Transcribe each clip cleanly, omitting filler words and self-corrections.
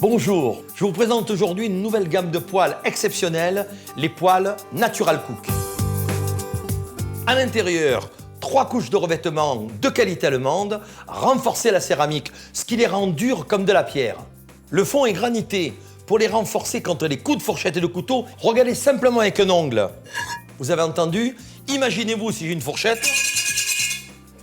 Bonjour, je vous présente aujourd'hui une nouvelle gamme de poêles exceptionnelle, les poêles Natural Cook. À l'intérieur, 3 couches de revêtement de qualité allemande, renforcer la céramique, ce qui les rend durs comme de la pierre. Le fond est granité pour les renforcer contre les coups de fourchette et de couteau. Regardez simplement avec un ongle. Vous avez entendu? Imaginez-vous si j'ai une fourchette.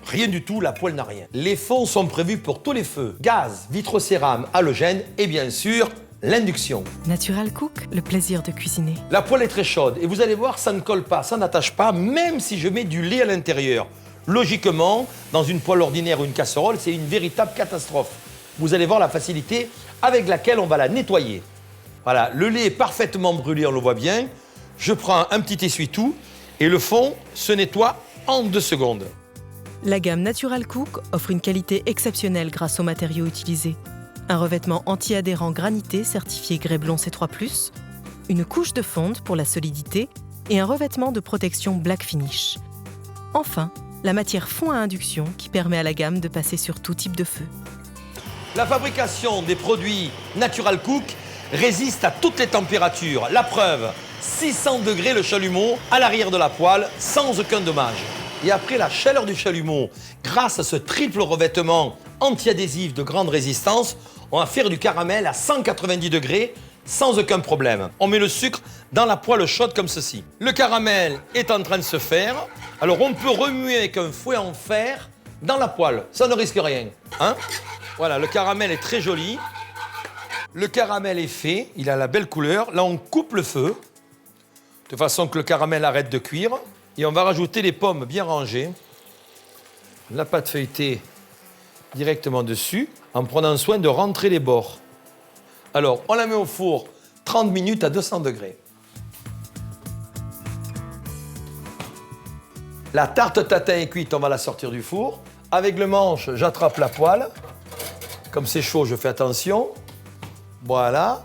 Rien du tout, la poêle n'a rien. Les fonds sont prévus pour tous les feux. Gaz, vitrocérame, halogène et bien sûr, l'induction. Natural Cook, le plaisir de cuisiner. La poêle est très chaude et vous allez voir, ça ne colle pas, ça n'attache pas, même si je mets du lait à l'intérieur. Logiquement, dans une poêle ordinaire ou une casserole, c'est une véritable catastrophe. Vous allez voir la facilité avec laquelle on va la nettoyer. Voilà, le lait est parfaitement brûlé, on le voit bien. Je prends un petit essuie-tout et le fond se nettoie en 2 secondes. La gamme Natural Cook offre une qualité exceptionnelle grâce aux matériaux utilisés. Un revêtement anti-adhérent granité certifié Grès-Blond C3+, une couche de fonte pour la solidité et un revêtement de protection Black Finish. Enfin, la matière fond à induction qui permet à la gamme de passer sur tout type de feu. La fabrication des produits Natural Cook résiste à toutes les températures. La preuve, 600 degrés le chalumeau à l'arrière de la poêle sans aucun dommage. Et après la chaleur du chalumeau, grâce à ce triple revêtement anti-adhésif de grande résistance, on va faire du caramel à 190 degrés sans aucun problème. On met le sucre dans la poêle chaude comme ceci. Le caramel est en train de se faire. Alors on peut remuer avec un fouet en fer dans la poêle. Ça ne risque rien. Hein? Voilà, le caramel est très joli. Le caramel est fait, il a la belle couleur. Là, on coupe le feu de façon que le caramel arrête de cuire. Et on va rajouter les pommes bien rangées. La pâte feuilletée directement dessus, en prenant soin de rentrer les bords. Alors, on la met au four 30 minutes à 200 degrés. La tarte tatin est cuite, on va la sortir du four. Avec le manche, j'attrape la poêle. Comme c'est chaud, je fais attention. Voilà.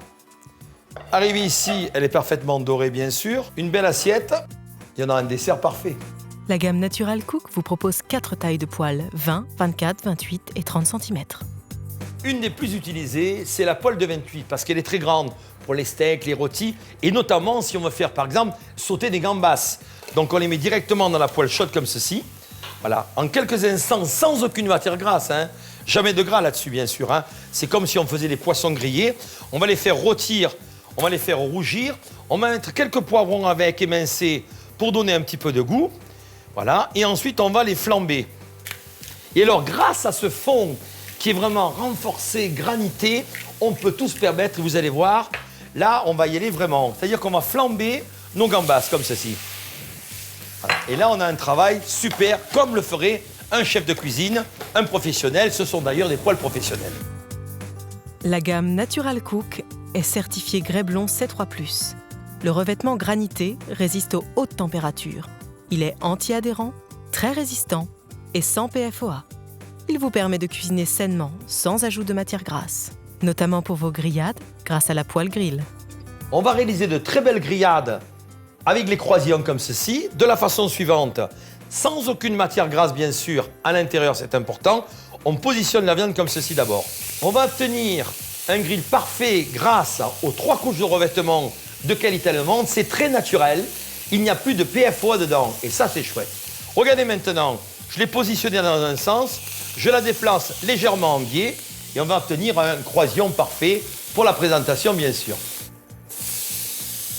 Arrivé ici, elle est parfaitement dorée, bien sûr. Une belle assiette. Il y en a un dessert parfait. La gamme Natural Cook vous propose 4 tailles de poêles, 20, 24, 28 et 30 cm. Une des plus utilisées, c'est la poêle de 28 parce qu'elle est très grande pour les steaks, les rôtis et notamment si on veut faire par exemple sauter des gambas. Donc on les met directement dans la poêle chaude comme ceci. Voilà, en quelques instants sans aucune matière grasse. Hein. Jamais de gras là-dessus bien sûr. Hein. C'est comme si on faisait des poissons grillés. On va les faire rôtir, on va les faire rougir. On va mettre quelques poivrons avec émincés pour donner un petit peu de goût. Voilà, et ensuite on va les flamber. Et alors grâce à ce fond qui est vraiment renforcé, granité, on peut tout se permettre, vous allez voir, là on va y aller vraiment. C'est-à-dire qu'on va flamber nos gambas comme ceci. Voilà. Et là on a un travail super, comme le ferait un chef de cuisine, un professionnel, ce sont d'ailleurs des poêles professionnels. La gamme Natural Cook est certifiée Grès-Blond C3+. Le revêtement granité résiste aux hautes températures. Il est anti-adhérent, très résistant et sans PFOA. Il vous permet de cuisiner sainement, sans ajout de matière grasse, notamment pour vos grillades grâce à la poêle grill. On va réaliser de très belles grillades avec les croisillons comme ceci, de la façon suivante, sans aucune matière grasse bien sûr, à l'intérieur c'est important. On positionne la viande comme ceci d'abord. On va obtenir un grill parfait grâce aux 3 couches de revêtement de qualité allemande, c'est très naturel, il n'y a plus de PFOA dedans, et ça c'est chouette. Regardez maintenant, je l'ai positionné dans un sens, je la déplace légèrement en biais, et on va obtenir un croisillon parfait pour la présentation bien sûr.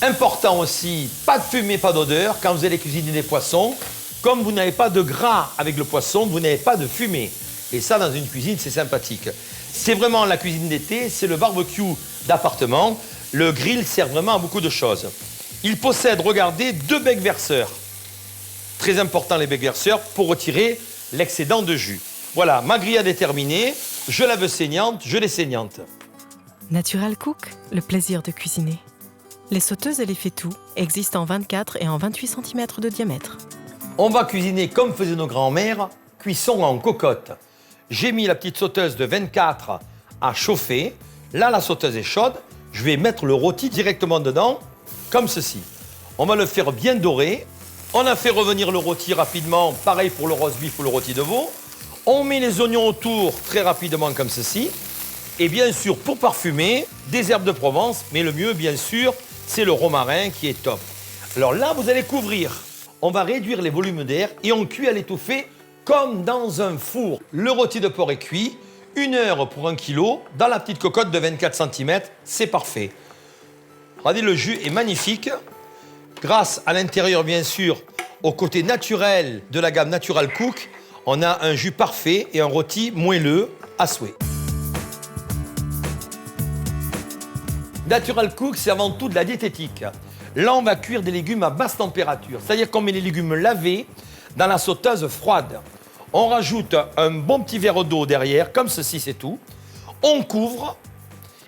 Important aussi, pas de fumée, pas d'odeur, quand vous allez cuisiner des poissons, comme vous n'avez pas de gras avec le poisson, vous n'avez pas de fumée. Et ça dans une cuisine c'est sympathique. C'est vraiment la cuisine d'été, c'est le barbecue d'appartement. Le grill sert vraiment à beaucoup de choses. Il possède, regardez, 2 becs verseurs. Très important les becs verseurs pour retirer l'excédent de jus. Voilà, ma grillade est terminée. Je la veux saignante, je l'ai saignante. Natural Cook, le plaisir de cuisiner. Les sauteuses et les faitout existent en 24 et en 28 cm de diamètre. On va cuisiner comme faisaient nos grands-mères, cuisson en cocotte. J'ai mis la petite sauteuse de 24 à chauffer. Là, la sauteuse est chaude. Je vais mettre le rôti directement dedans, comme ceci. On va le faire bien doré. On a fait revenir le rôti rapidement, pareil pour le roast beef ou le rôti de veau. On met les oignons autour très rapidement comme ceci. Et bien sûr, pour parfumer, des herbes de Provence, mais le mieux, bien sûr, c'est le romarin qui est top. Alors là, vous allez couvrir. On va réduire les volumes d'air et on cuit à l'étouffée comme dans un four. Le rôti de porc est cuit, 1 heure pour 1 kg, dans la petite cocotte de 24 cm, c'est parfait. Regardez, le jus est magnifique. Grâce à l'intérieur, bien sûr, au côté naturel de la gamme Natural Cook, on a un jus parfait et un rôti moelleux à souhait. Natural Cook, c'est avant tout de la diététique. Là, on va cuire des légumes à basse température, c'est-à-dire qu'on met les légumes lavés dans la sauteuse froide. On rajoute un bon petit verre d'eau derrière, comme ceci, c'est tout. On couvre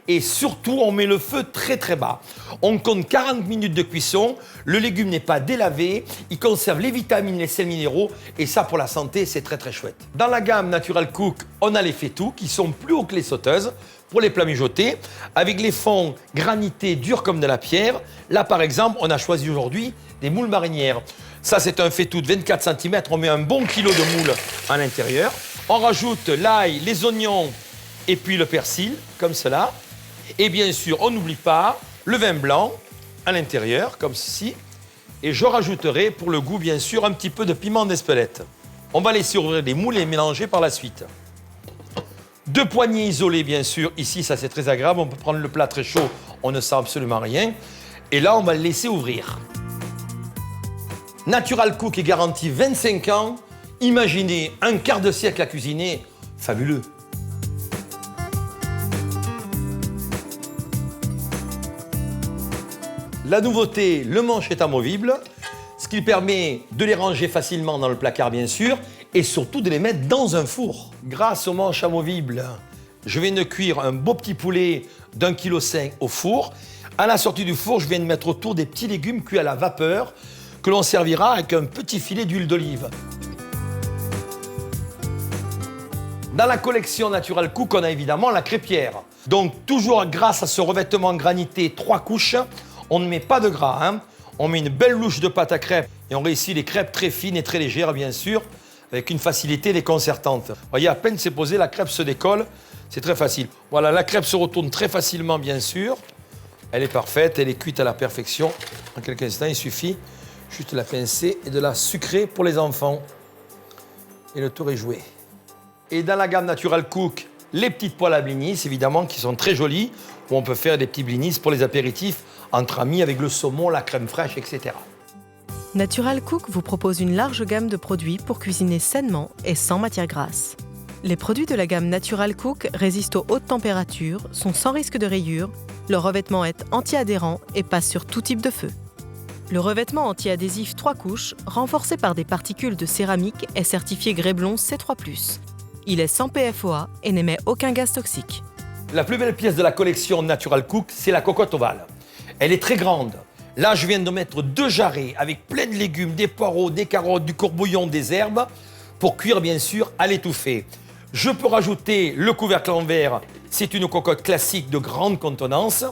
et surtout, on met le feu très très bas. On compte 40 minutes de cuisson, le légume n'est pas délavé, il conserve les vitamines, les sels minéraux et ça, pour la santé, c'est très très chouette. Dans la gamme Natural Cook, on a les faitout qui sont plus hauts que les sauteuses pour les plats mijotés, avec les fonds granités durs comme de la pierre. Là, par exemple, on a choisi aujourd'hui des moules marinières. Ça, c'est un faitout de 24 cm. On met un bon kilo de moules à l'intérieur. On rajoute l'ail, les oignons et puis le persil, comme cela. Et bien sûr, on n'oublie pas le vin blanc à l'intérieur, comme ceci. Et je rajouterai, pour le goût, bien sûr, un petit peu de piment d'Espelette. On va laisser ouvrir les moules et les mélanger par la suite. 2 poignées isolées, bien sûr. Ici, ça, c'est très agréable. On peut prendre le plat très chaud, on ne sent absolument rien. Et là, on va le laisser ouvrir. Natural Cook est garanti 25 ans. Imaginez un quart de siècle à cuisiner. Fabuleux. La nouveauté, le manche est amovible, ce qui permet de les ranger facilement dans le placard, bien sûr, et surtout de les mettre dans un four. Grâce au manche amovible, je viens de cuire un beau petit poulet d'1,5 kg au four. À la sortie du four, je viens de mettre autour des petits légumes cuits à la vapeur que l'on servira avec un petit filet d'huile d'olive. Dans la collection Natural Cook, on a évidemment la crêpière. Donc, toujours grâce à ce revêtement granité 3 couches, on ne met pas de gras, hein. On met une belle louche de pâte à crêpes et on réussit les crêpes très fines et très légères, bien sûr, avec une facilité déconcertante. Vous voyez, à peine c'est posé, la crêpe se décolle, c'est très facile. Voilà, la crêpe se retourne très facilement, bien sûr. Elle est parfaite, elle est cuite à la perfection. En quelques instants, il suffit juste de la pincer et de la sucrer pour les enfants. Et le tour est joué. Et dans la gamme Natural Cook, les petites poêles à blinis, évidemment, qui sont très jolies, où on peut faire des petits blinis pour les apéritifs, entre amis, avec le saumon, la crème fraîche, etc. Natural Cook vous propose une large gamme de produits pour cuisiner sainement et sans matière grasse. Les produits de la gamme Natural Cook résistent aux hautes températures, sont sans risque de rayures, leur revêtement est anti-adhérent et passe sur tout type de feu. Le revêtement anti-adhésif 3 couches, renforcé par des particules de céramique, est certifié Greyblon C3+. Il est sans PFOA et n'émet aucun gaz toxique. La plus belle pièce de la collection Natural Cook, c'est la cocotte ovale. Elle est très grande. Là, je viens de mettre 2 jarrets avec plein de légumes, des poireaux, des carottes, du courbouillon, des herbes, pour cuire, bien sûr, à l'étouffée. Je peux rajouter le couvercle en verre. C'est une cocotte classique de grande contenance.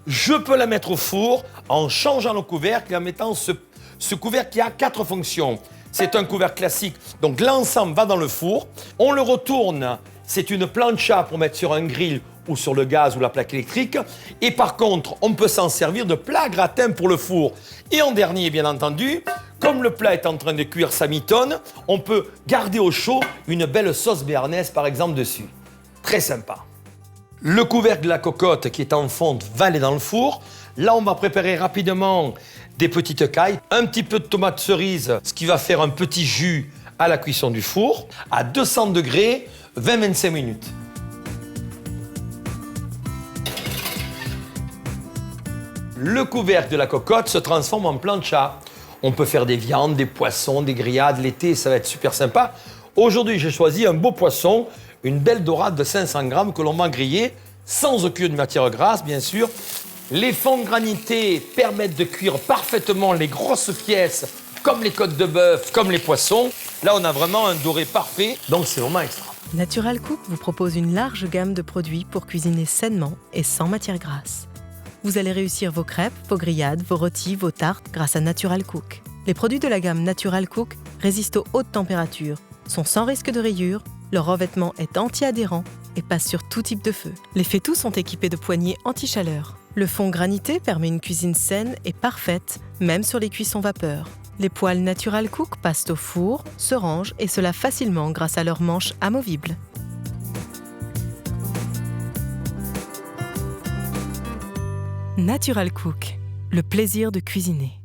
Je peux la mettre au four en changeant le couvercle et en mettant ce couvercle qui a 4 fonctions. C'est un couvercle classique, donc l'ensemble va dans le four. On le retourne, c'est une plancha pour mettre sur un grill ou sur le gaz ou la plaque électrique. Et par contre, on peut s'en servir de plat gratin pour le four. Et en dernier, bien entendu, comme le plat est en train de cuire sa mitonne, on peut garder au chaud une belle sauce béarnaise, par exemple, dessus. Très sympa. Le couvercle de la cocotte qui est en fonte va aller dans le four. Là, on va préparer rapidement des petites cailles, un petit peu de tomate cerise, ce qui va faire un petit jus à la cuisson du four, à 200 degrés, 20-25 minutes. Le couvercle de la cocotte se transforme en plancha. On peut faire des viandes, des poissons, des grillades. L'été, ça va être super sympa. Aujourd'hui, j'ai choisi un beau poisson, une belle dorade de 500 grammes que l'on va griller, sans aucune matière grasse, bien sûr. Les fonds granités permettent de cuire parfaitement les grosses pièces, comme les côtes de bœuf, comme les poissons. Là, on a vraiment un doré parfait, donc c'est vraiment extra. Natural Cook vous propose une large gamme de produits pour cuisiner sainement et sans matière grasse. Vous allez réussir vos crêpes, vos grillades, vos rôtis, vos tartes grâce à Natural Cook. Les produits de la gamme Natural Cook résistent aux hautes températures, sont sans risque de rayures, leur revêtement est anti-adhérent et passent sur tout type de feu. Les faitout sont équipés de poignées anti-chaleur. Le fond granité permet une cuisine saine et parfaite, même sur les cuissons vapeur. Les poêles Natural Cook passent au four, se rangent et se lavent facilement grâce à leurs manches amovibles. Natural Cook, le plaisir de cuisiner.